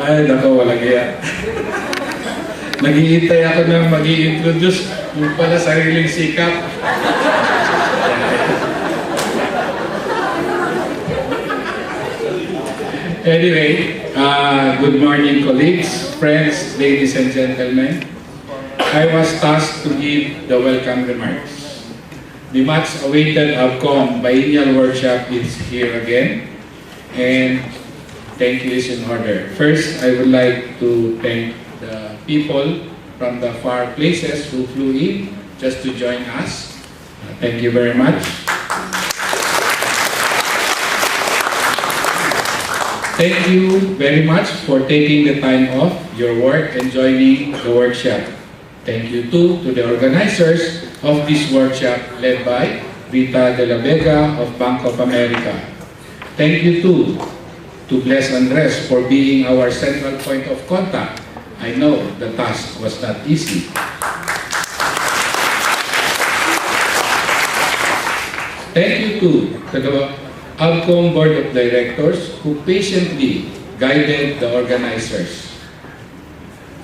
Ay, nako, walang iya. Naghihintay ako na mag-i-introduce yung pala sariling sikap. Anyway, good morning colleagues, friends, ladies and gentlemen. I was tasked to give the welcome remarks. The much-awaited ABCOMP Biennial workshop is here again, and thank you is in order. First, I would like to thank the people from the far places who flew in just to join us. Thank you very much. Thank you very much for taking the time off your work and joining the workshop. Thank you too to the organizers of this workshop led by Rita de la Vega of Bank of America. Thank you too to Bless Andres for being our central point of contact. I know the task was not easy. Thank you too to the ABCOMP Board of Directors who patiently guided the organizers.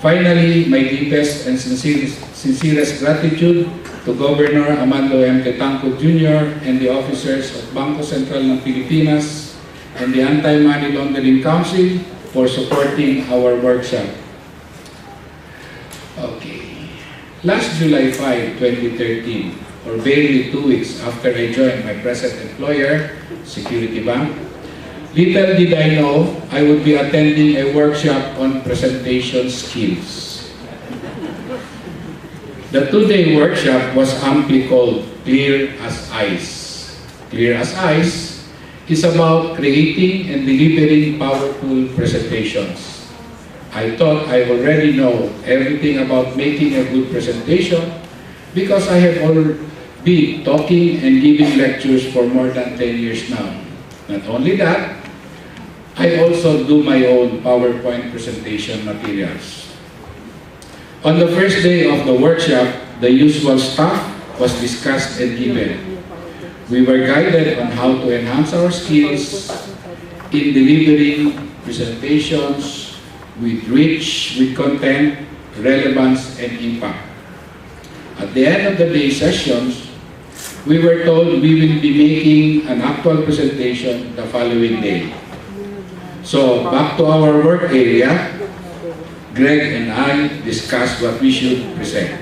Finally, my deepest and sincerest gratitude to Governor Amando M. Quetanco Jr. and the officers of Bangko Sentral ng Pilipinas and the Anti-Money Laundering Council for supporting our workshop. Okay. Last July 5, 2013, or barely 2 weeks after I joined my present employer, Security Bank, little did I know I would be attending a workshop on presentation skills. The 2-day workshop was amply called Clear as Ice. Clear as Ice is about creating and delivering powerful presentations. I thought I already know everything about making a good presentation because I have already been talking and giving lectures for more than 10 years now. Not only that, I also do my own PowerPoint presentation materials. On the first day of the workshop, the usual stuff was discussed and given. We were guided on how to enhance our skills in delivering presentations with reach, with content, relevance, and impact. At the end of the day sessions, we were told we will be making an actual presentation the following day. So, back to our work area, Greg and I discussed what we should present.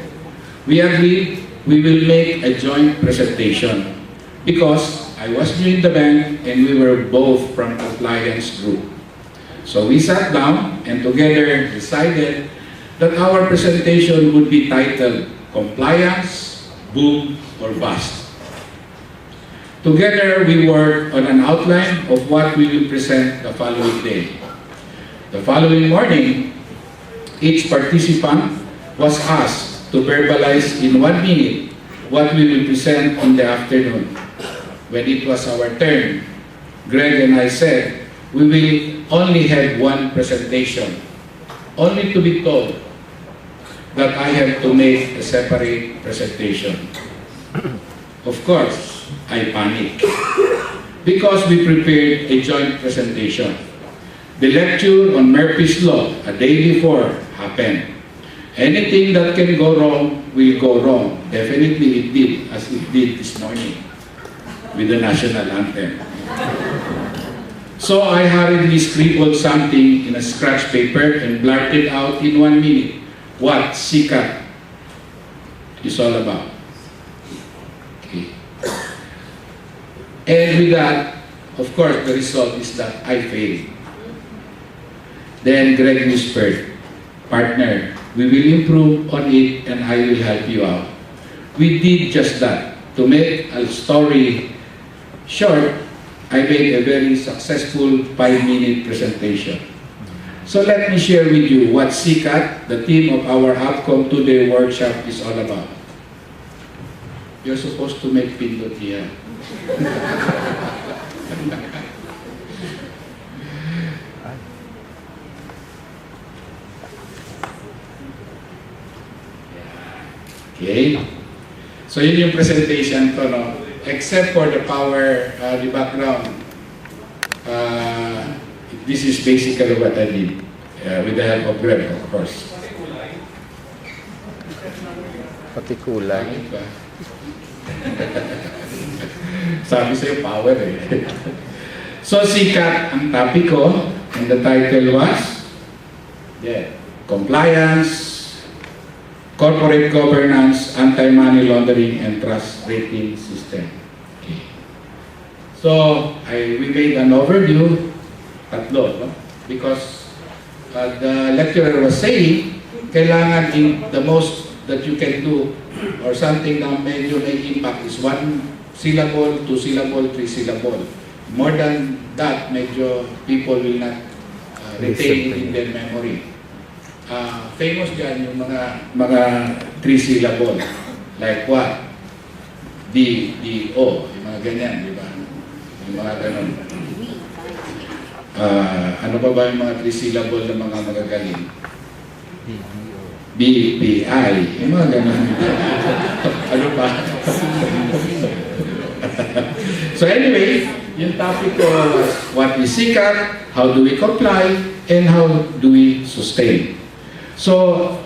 We agreed we will make a joint presentation because I was new in the bank and we were both from compliance group. So we sat down and together decided that our presentation would be titled Compliance, Boom, or Bust. Together, we worked on an outline of what we will present the following day. The following morning, each participant was asked to verbalize in 1 minute what we will present in the afternoon. When it was our turn, Greg and I said, we will only have one presentation, only to be told that I have to make a separate presentation. Of course, I panicked because we prepared a joint presentation. The lecture on Murphy's Law a day before happened. Anything that can go wrong will go wrong. Definitely it did, as it did this morning with the national anthem. So I hurriedly scribbled something in a scratch paper and blurted out in 1 minute what SICAT is all about. And with that, of course, the result is that I failed. Then Greg whispered, partner, we will improve on it and I will help you out. We did just that. To make a story short, I made a very successful 5-minute presentation. So let me share with you what SICAT, the theme of our ABCOMP 2-day workshop, is all about. You're supposed to make pindot here. Okay? So yun yung presentation to, no? Except for the power, the background, this is basically what I did. with the help of Greg, of course. Pati kulay. Sabi sa'yo, power eh. So, sikat ang topic ko, and the title was Compliance, Corporate Governance, Anti-Money Laundering, and Trust Rating System. Okay. So, we made an overview, tatlo, no? Because the lecturer was saying, kailangan in the most that you can do or something na medyo may impact is 1 syllable, 2 syllable, 3 syllable. More than that, medyo people will not retain it in their memory. Famous dyan yung mga 3 syllable. Like what? D, O. Yung mga ganyan, di ba? Yung mga ganun. Ano pa ba yung mga 3 syllable na mga magagaling? B, P, I. Yung mga ganun. Ano pa? So anyway, yung topic ko was what is SICAT, how do we comply, and how do we sustain. So,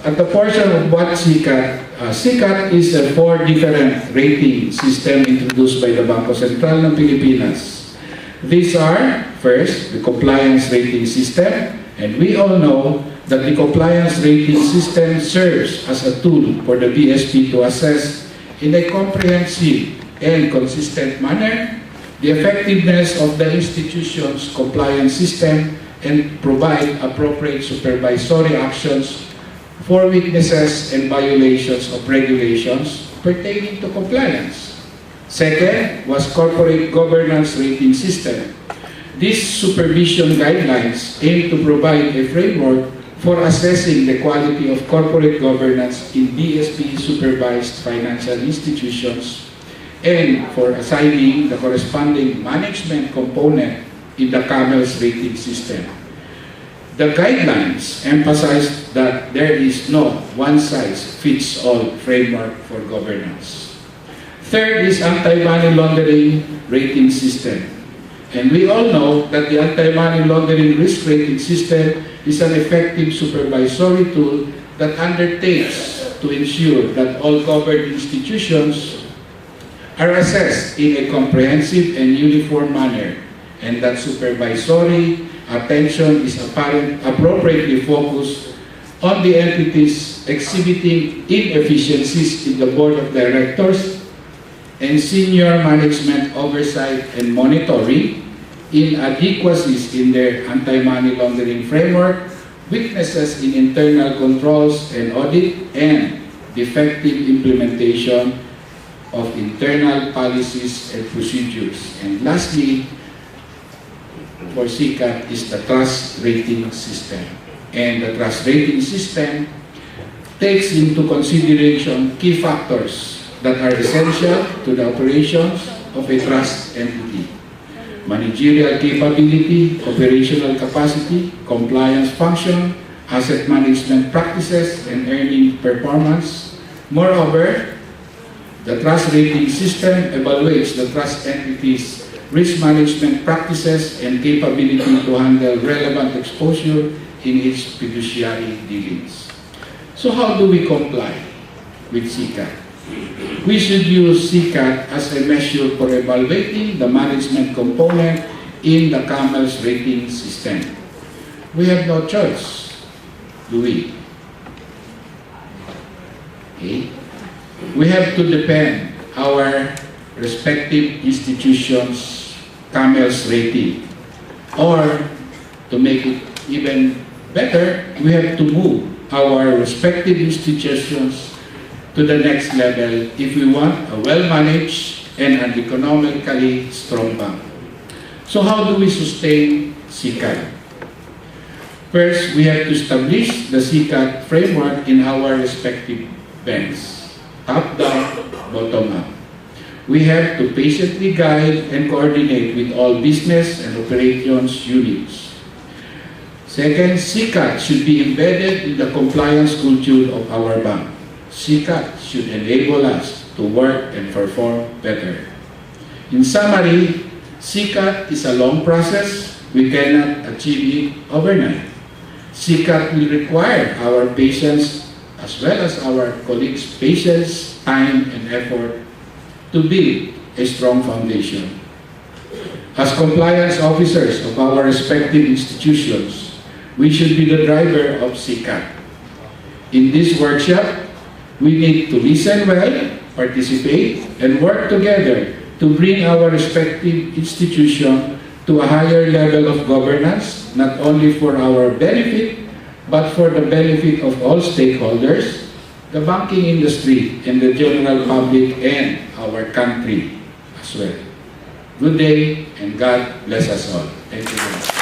at the portion of what SICAT is a 4 different rating system introduced by the Bangko Sentral ng Pilipinas. These are, first, the compliance rating system, and we all know that the compliance rating system serves as a tool for the BSP to assess in a comprehensive and consistent manner the effectiveness of the institution's compliance system and provide appropriate supervisory actions for weaknesses and violations of regulations pertaining to compliance. Second was corporate governance rating system. These supervision guidelines aim to provide a framework for assessing the quality of corporate governance in BSP-supervised financial institutions and for assigning the corresponding management component in the CAMELS rating system. The guidelines emphasize that there is no one-size-fits-all framework for governance. Third is anti-money laundering rating system. And we all know that the anti-money laundering risk rating system is an effective supervisory tool that undertakes to ensure that all governed institutions are assessed in a comprehensive and uniform manner, and that supervisory attention is appropriately focused on the entities exhibiting inefficiencies in the board of directors and senior management oversight and monitoring, inadequacies in their anti-money laundering framework, weaknesses in internal controls and audit, and defective implementation of internal policies and procedures. And lastly, for SICAT is the trust rating system. And the trust rating system takes into consideration key factors that are essential to the operations of a trust entity: managerial capability, operational capacity, compliance function, asset management practices, and earning performance. Moreover, the trust rating system evaluates the trust entity's risk management practices and capability to handle relevant exposure in its fiduciary dealings. So how do we comply with SICAT? We should use SICAT as a measure for evaluating the management component in the CAMELS rating system. We have no choice, do we? Okay. We have to depend our respective institutions' CAMELS rating. Or, to make it even better, we have to move our respective institutions to the next level if we want a well-managed and an economically strong bank. So how do we sustain SICAT? First, we have to establish the SICAT framework in our respective banks, top-down, bottom-up. We have to patiently guide and coordinate with all business and operations units. Second, SICAT should be embedded in the compliance culture of our bank. SICAT should enable us to work and perform better. In summary, SICAT is a long process. We cannot achieve it overnight. SICAT will require our patience as well as our colleagues' patience, time, and effort to build a strong foundation. As compliance officers of our respective institutions, we should be the driver of SICAT. In this workshop, we need to listen well, participate, and work together to bring our respective institution to a higher level of governance, not only for our benefit, but for the benefit of all stakeholders, the banking industry, and the general public, and our country as well. Good day, and God bless us all. Thank you very much.